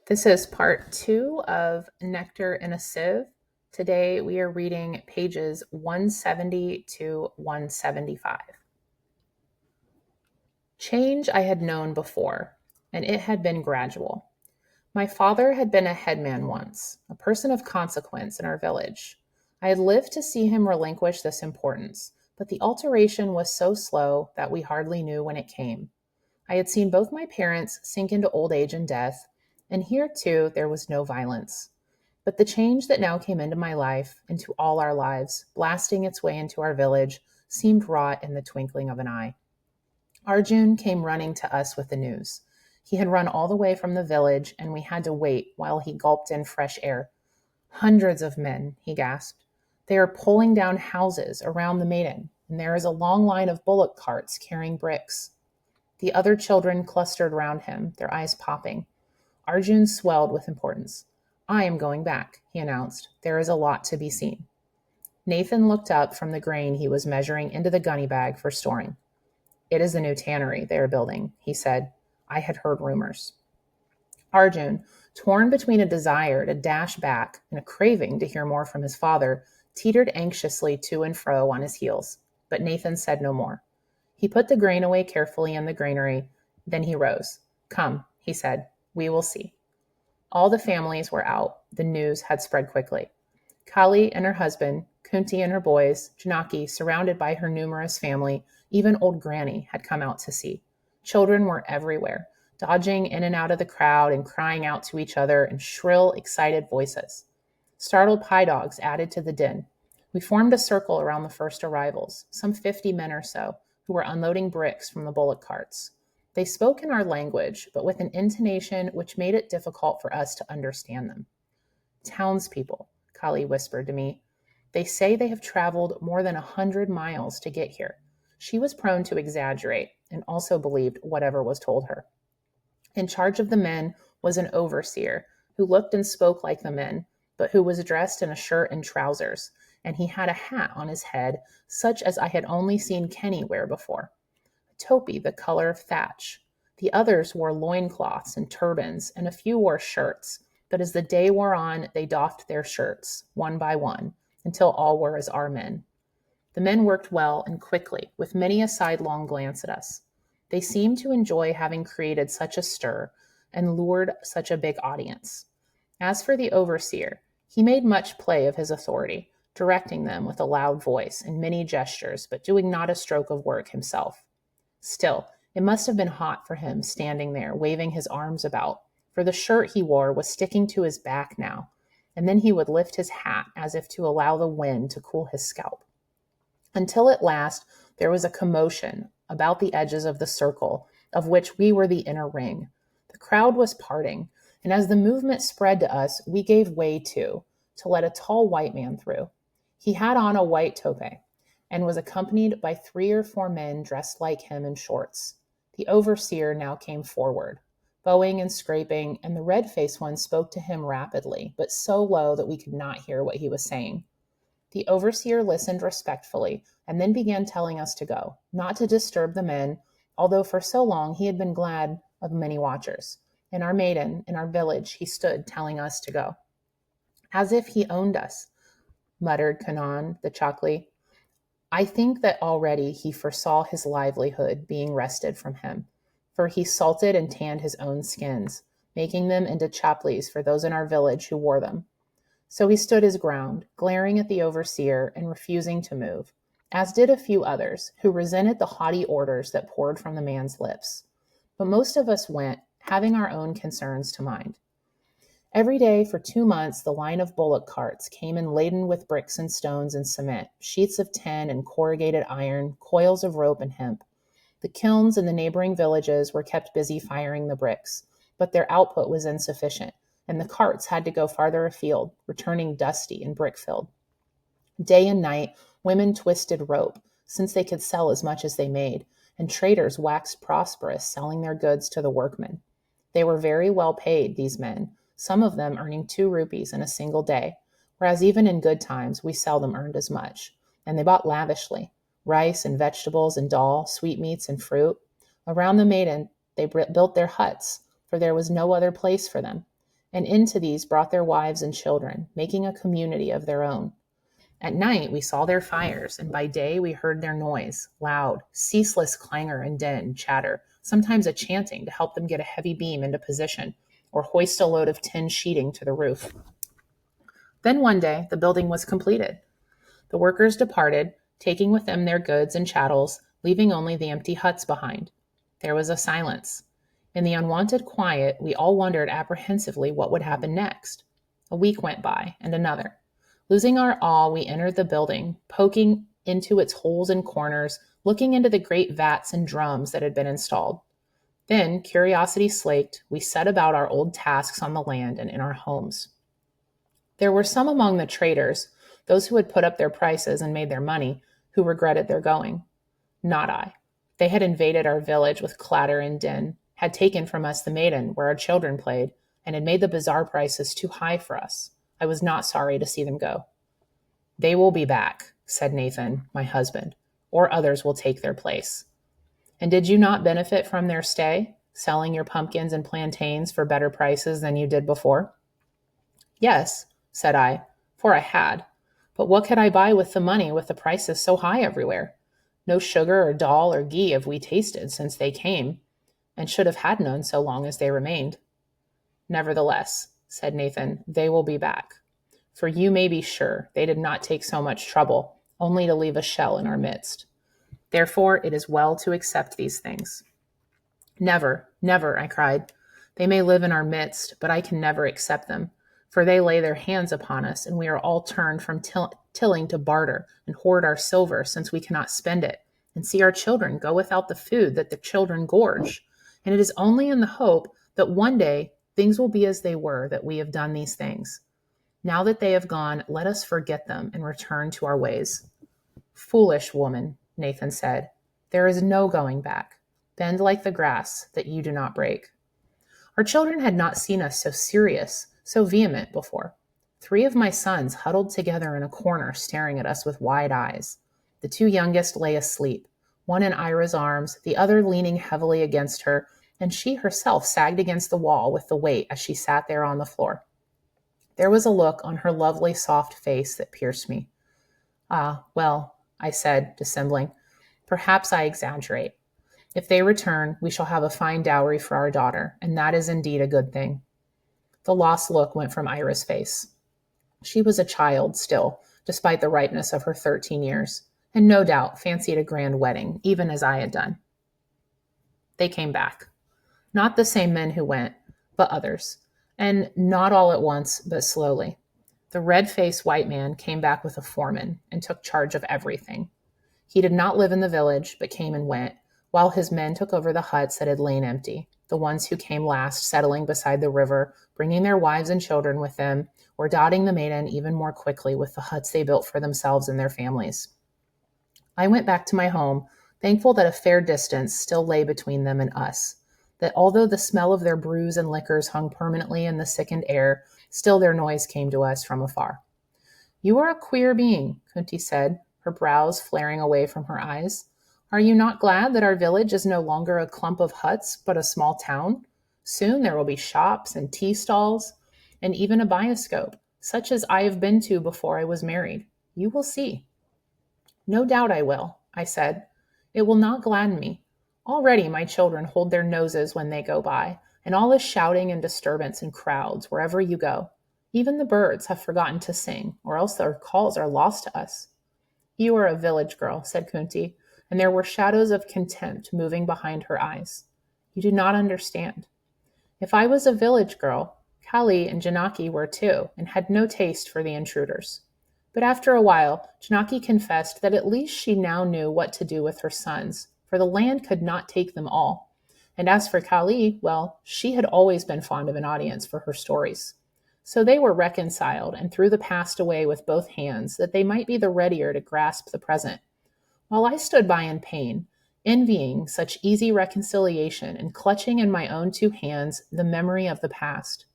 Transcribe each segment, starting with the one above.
This is part 2 of Nectar in a Sieve. Today we are reading pages 170 to 175. Change I had known before, and it had been gradual. My father had been a headman once, a person of consequence in our village. I had lived to see him relinquish this importance, but the alteration was so slow that we hardly knew when it came. I had seen both my parents sink into old age and death, and here too there was no violence. But the change that now came into my life, into all our lives, blasting its way into our village, seemed wrought in the twinkling of an eye. Arjun came running to us with the news. He had run all the way from the village, and we had to wait while he gulped in fresh air. Hundreds of men, he gasped. They are pulling down houses around the maiden, and there is a long line of bullock carts carrying bricks. The other children clustered round him, their eyes popping. Arjun swelled with importance. I am going back, he announced. There is a lot to be seen. Nathan looked up from the grain he was measuring into the gunny bag for storing. It is the new tannery they are building, he said. I had heard rumors. Arjun, torn between a desire to dash back and a craving to hear more from his father, teetered anxiously to and fro on his heels, but Nathan said no more. He put the grain away carefully in the granary, then he rose. Come, he said, we will see. All the families were out. The news had spread quickly. Kali and her husband, Kunti and her boys, Janaki, surrounded by her numerous family, even old Granny, had come out to see. Children were everywhere, dodging in and out of the crowd and crying out to each other in shrill, excited voices. Startled pie dogs added to the din. We formed a circle around the first arrivals, some 50 men or so, who were unloading bricks from the bullock carts. They spoke in our language, but with an intonation which made it difficult for us to understand them. Townspeople, Kali whispered to me. They say they have traveled more than 100 miles to get here. She was prone to exaggerate and also believed whatever was told her. In charge of the men was an overseer who looked and spoke like the men, but who was dressed in a shirt and trousers, and he had a hat on his head such as I had only seen Kenny wear before. A topi the color of thatch. The others wore loincloths and turbans, and a few wore shirts, but as the day wore on, they doffed their shirts, one by one, until all were as our men. The men worked well and quickly, with many a sidelong glance at us. They seemed to enjoy having created such a stir and lured such a big audience. As for the overseer, he made much play of his authority, directing them with a loud voice and many gestures, but doing not a stroke of work himself. Still, it must have been hot for him standing there, waving his arms about, for the shirt he wore was sticking to his back now, and then he would lift his hat as if to allow the wind to cool his scalp. Until at last there was a commotion about the edges of the circle, of which we were the inner ring. The crowd was parting, and as the movement spread to us, we gave way to let a tall white man through. He had on a white tope, and was accompanied by 3 or 4 men dressed like him in shorts. The overseer now came forward, bowing and scraping, and the red-faced one spoke to him rapidly, but so low that we could not hear what he was saying. The overseer listened respectfully and then began telling us to go, not to disturb the men, although for so long he had been glad of many watchers. In our maiden, in our village, he stood telling us to go. As if he owned us, muttered Kanan, the Chakli. I think that already he foresaw his livelihood being wrested from him, for he salted and tanned his own skins, making them into chaplis for those in our village who wore them. So he stood his ground, glaring at the overseer and refusing to move, as did a few others, who resented the haughty orders that poured from the man's lips. But most of us went, having our own concerns to mind. Every day for 2 months the line of bullock carts came in laden with bricks and stones and cement, sheets of tin and corrugated iron, coils of rope and hemp. The kilns in the neighboring villages were kept busy firing the bricks, but their output was insufficient, and the carts had to go farther afield, returning dusty and brick-filled. Day and night, women twisted rope, since they could sell as much as they made, and traders waxed prosperous selling their goods to the workmen. They were very well paid, these men, some of them earning 2 rupees in a single day, whereas even in good times we seldom earned as much, and they bought lavishly, rice and vegetables and dal, sweetmeats and fruit. Around the maiden they built their huts, for there was no other place for them. and into these brought their wives and children, making a community of their own. At night we saw their fires, and by day we heard their noise, loud, ceaseless clangor and din, chatter, sometimes a chanting to help them get a heavy beam into position, or hoist a load of tin sheeting to the roof. Then one day the building was completed. The workers departed, taking with them their goods and chattels, leaving only the empty huts behind. There was a silence. In the unwonted quiet, we all wondered apprehensively what would happen next. A week went by, and another. Losing our awe, we entered the building, poking into its holes and corners, looking into the great vats and drums that had been installed. Then, curiosity slaked, we set about our old tasks on the land and in our homes. There were some among the traders, those who had put up their prices and made their money, who regretted their going. Not I. They had invaded our village with clatter and din, had taken from us the maiden where our children played, and had made the bazaar prices too high for us. I was not sorry to see them go. They will be back, said Nathan, my husband, or others will take their place. And did you not benefit from their stay, selling your pumpkins and plantains for better prices than you did before? Yes, said I, for I had. But what could I buy with the money with the prices so high everywhere? No sugar or dal or ghee have we tasted since they came, and should have had none so long as they remained. Nevertheless, said Nathan, they will be back. For you may be sure they did not take so much trouble, only to leave a shell in our midst. Therefore, it is well to accept these things. Never, never, I cried. They may live in our midst, but I can never accept them, for they lay their hands upon us, and we are all turned from tilling to barter and hoard our silver since we cannot spend it, and see our children go without the food that the children gorge. And it is only in the hope that one day things will be as they were that we have done these things. Now that they have gone, let us forget them and return to our ways. Foolish woman, Nathan said, there is no going back. Bend like the grass that you do not break. Our children had not seen us so serious, so vehement before. 3 of my sons huddled together in a corner staring at us with wide eyes. The 2 youngest lay asleep, one in Ira's arms, the other leaning heavily against her, and she herself sagged against the wall with the weight as she sat there on the floor. There was a look on her lovely soft face that pierced me. Ah, well, I said, dissembling, perhaps I exaggerate. If they return, we shall have a fine dowry for our daughter, and that is indeed a good thing. The lost look went from Ira's face. She was a child still, despite the ripeness of her 13 years, and no doubt fancied a grand wedding, even as I had done. They came back. Not the same men who went, but others, and not all at once, but slowly. The red-faced white man came back with a foreman and took charge of everything. He did not live in the village, but came and went, while his men took over the huts that had lain empty, the ones who came last settling beside the river, bringing their wives and children with them, or dotting the maiden even more quickly with the huts they built for themselves and their families. I went back to my home, thankful that a fair distance still lay between them and us, that although the smell of their brews and liquors hung permanently in the sickened air, still their noise came to us from afar. You are a queer being, Kunti said, her brows flaring away from her eyes. Are you not glad that our village is no longer a clump of huts, but a small town? Soon there will be shops and tea stalls, and even a bioscope, such as I have been to before I was married. You will see. No doubt I will, I said. It will not gladden me. Already my children hold their noses when they go by, and all is shouting and disturbance and crowds wherever you go. Even the birds have forgotten to sing, or else their calls are lost to us. You are a village girl, said Kunti, and there were shadows of contempt moving behind her eyes. You do not understand. If I was a village girl, Kali and Janaki were too, and had no taste for the intruders. But after a while, Janaki confessed that at least she now knew what to do with her sons, for the land could not take them all. And as for Kali, well, she had always been fond of an audience for her stories. So they were reconciled and threw the past away with both hands, that they might be the readier to grasp the present. While I stood by in pain, envying such easy reconciliation and clutching in my own 2 hands the memory of the past,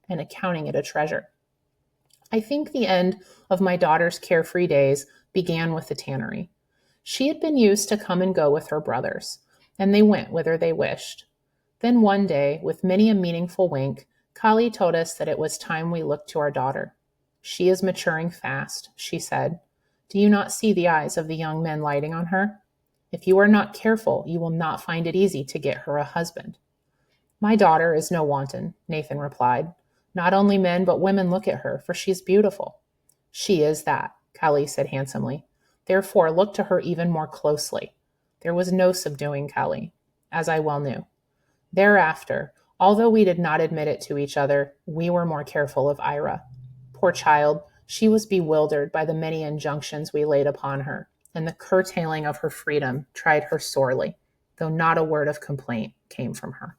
and accounting it a treasure. I think the end of my daughter's carefree days began with the tannery. She had been used to come and go with her brothers, and they went whither they wished. Then one day, with many a meaningful wink, Kali told us that it was time we looked to our daughter. She is maturing fast, she said. Do you not see the eyes of the young men lighting on her? If you are not careful, you will not find it easy to get her a husband. My daughter is no wanton, Nathan replied. Not only men but women look at her, for she is beautiful. She is that, Kali said handsomely. Therefore, look to her even more closely. There was no subduing Kali, as I well knew. Thereafter, although we did not admit it to each other, we were more careful of Ira. Poor child, she was bewildered by the many injunctions we laid upon her, and the curtailing of her freedom tried her sorely, though not a word of complaint came from her.